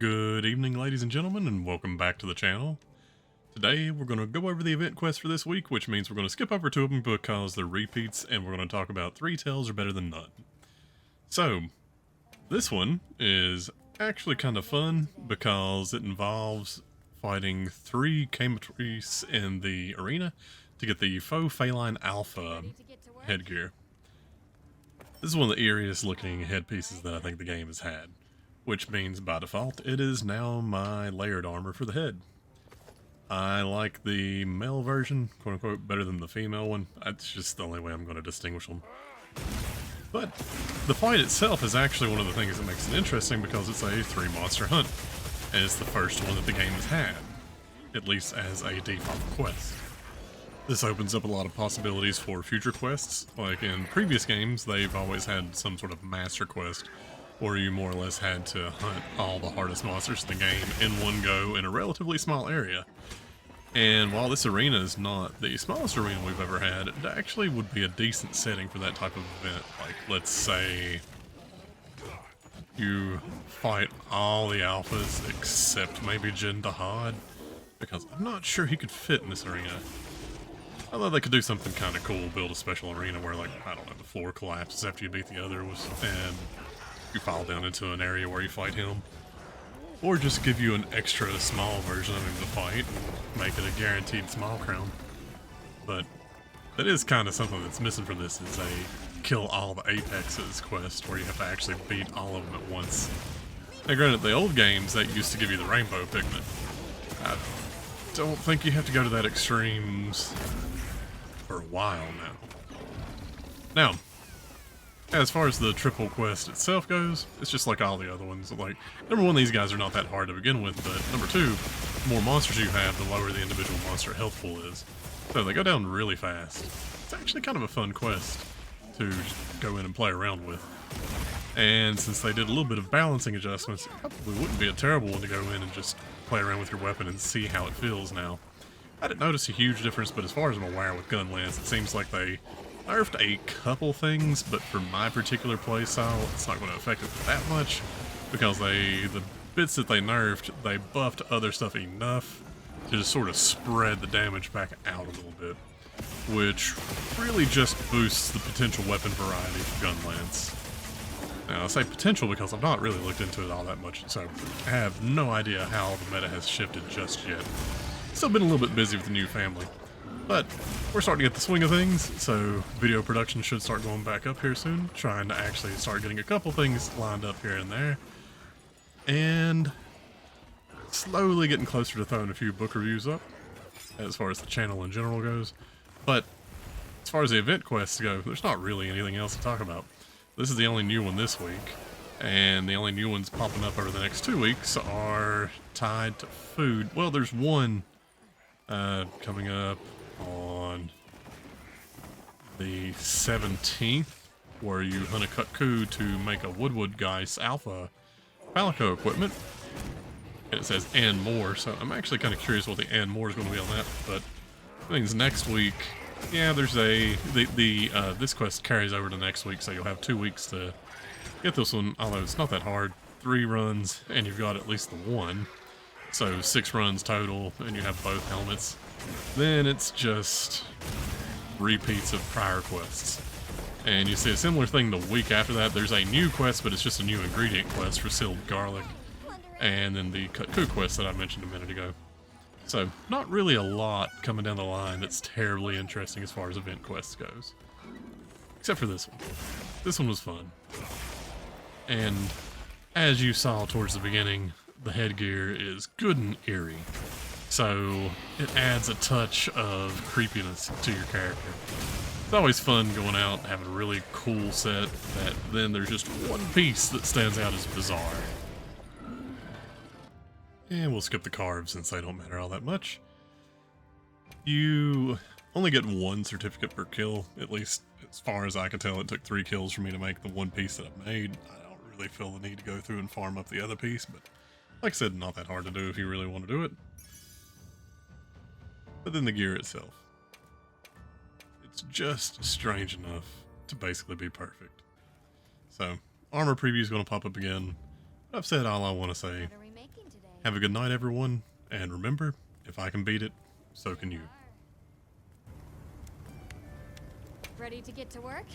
Good evening, ladies and gentlemen, and welcome back to the channel. Today, we're going to go over the event quest for this week, which means we're going to skip over two of them because they're repeats, and we're going to talk about 3 tails are better than none. So, this one is actually kind of fun because it involves fighting 3 Cametrice in the arena to get the Faux Feline Alpha headgear. This is one of the eeriest looking headpieces that I think the game has had, which means by default it is now my layered armor for the head. I like the male version, quote unquote, better than the female one. That's just the only way I'm going to distinguish them. But the fight itself is actually one of the things that makes it interesting because it's a 3 monster hunt, and it's the first one that the game has had, at least as a default quest. This opens up a lot of possibilities for future quests. Like in previous games, they've always had some sort of master quest where you more or less had to hunt all the hardest monsters in the game in one go in a relatively small area. And while this arena is not the smallest arena we've ever had, it actually would be a decent setting for that type of event. Like, let's say you fight all the alphas except maybe Jin Dahad, because I'm not sure he could fit in this arena. Although they could do something kind of cool, build a special arena where, like, I don't know, the floor collapses after you beat the others, and you fall down into an area where you fight him. Or just give you an extra small version of him to fight and make it a guaranteed small crown. But that is kind of something that's missing from this, is a kill all the Apexes quest where you have to actually beat all of them at once. Now granted, the old games, that used to give you the rainbow pigment. I don't think you have to go to that extremes for a while now. Now, as far as the triple quest itself goes, it's just like all the other ones. Like, number one, these guys are not that hard to begin with, but number two, the more monsters you have, the lower the individual monster health pool is. So they go down really fast. It's actually kind of a fun quest to just go in and play around with. And since they did a little bit of balancing adjustments, it probably wouldn't be a terrible one to go in and just play around with your weapon and see how it feels now. I didn't notice a huge difference, but as far as I'm aware with Gunlance, it seems like they nerfed a couple things, but for my particular playstyle, it's not going to affect it that much, because the bits that they nerfed, they buffed other stuff enough to just sort of spread the damage back out a little bit, which really just boosts the potential weapon variety for Gunlance. Now, I say potential because I've not really looked into it all that much, so I have no idea how the meta has shifted just yet. Still been a little bit busy with the new family. But we're starting to get the swing of things, so video production should start going back up here soon. Trying to actually start getting a couple things lined up here and there. And slowly getting closer to throwing a few book reviews up, as far as the channel in general goes. But as far as the event quests go, there's not really anything else to talk about. This is the only new one this week, and the only new ones popping up over the next 2 weeks are tied to food. Well, there's one coming up on the 17th, where you hunt a Kutku to make a Woodwood Geist Alpha Palico equipment. And it says and more, so I'm actually kind of curious what the and more is going to be on that. But things next week, yeah, there's this quest carries over to next week, so you'll have 2 weeks to get this one, although it's not that hard. 3 runs, and you've got at least the one. So 6 runs total, and you have both helmets. Then it's just repeats of prior quests. And you see a similar thing the week after that. There's a new quest, but it's just a new ingredient quest for sealed garlic. And then the Kutku quest that I mentioned a minute ago. So, not really a lot coming down the line that's terribly interesting as far as event quests goes. Except for this one. This one was fun. And as you saw towards the beginning, the headgear is good and eerie. So it adds a touch of creepiness to your character. It's always fun going out and having a really cool set that then there's just one piece that stands out as bizarre. And we'll skip the carves since they don't matter all that much. You only get 1 certificate per kill, at least as far as I can tell. It took 3 kills for me to make the one piece that I made. I don't really feel the need to go through and farm up the other piece, but like I said, not that hard to do if you really want to do it. But then the gear itself. It's just strange enough to basically be perfect. So, armor preview is going to pop up again. I've said all I want to say. Have a good night, everyone, and remember, if I can beat it, so can you. Ready to get to work?